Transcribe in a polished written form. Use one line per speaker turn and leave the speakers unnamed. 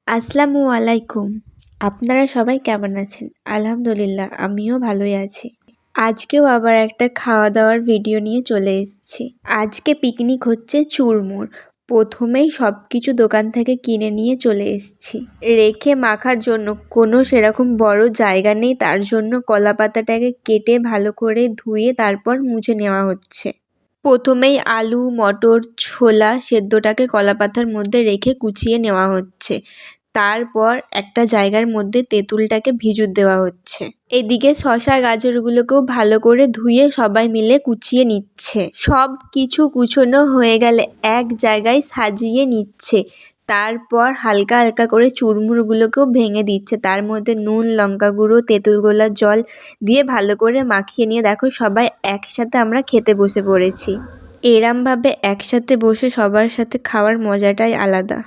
আসসালামু আলাইকুম। আপনারা সবাই কেমন আছেন? আলহামদুলিল্লাহ আমিও ভালোই আছি। আজকেও আবার একটা খাওয়া দাওয়ার ভিডিও নিয়ে চলে এসেছি। আজকে পিকনিক হচ্ছে চুরমুর। প্রথমেই সব কিছু দোকান থেকে কিনে নিয়ে চলে এসেছি। রেখে মাখার জন্য কোনো সেরকম বড় জায়গা নেই, তার জন্য কলা পাতাটাকে কেটে ভালো করে ধুয়ে তারপর মুছে নেওয়া হচ্ছে। প্রথমেই আলু, মটর, ছোলা সেদ্ধটাকে কলাপাতার মধ্যে রেখে কুচিয়ে নেওয়া হচ্ছে। তারপর একটা জায়গার মধ্যে তেঁতুলটাকে ভিজুত দেওয়া হচ্ছে। এদিকে শসা গাজরগুলোকেও ভালো করে ধুয়ে সবাই মিলে কুচিয়ে নিচ্ছে। সব কিছু কুচোনো হয়ে গেলে এক জায়গায় সাজিয়ে নিচ্ছে। তারপর হালকা হালকা করে চুরমুরগুলোকেও ভেঙে দিচ্ছে। তার মধ্যে নুন, লঙ্কা গুঁড়ো, তেঁতুল গোলার জল দিয়ে ভালো করে মাখিয়ে নিয়ে দেখো সবাই একসাথে আমরা খেতে বসে পড়েছি। এরমভাবে একসাথে বসে সবার সাথে খাওয়ার মজাটাই আলাদা।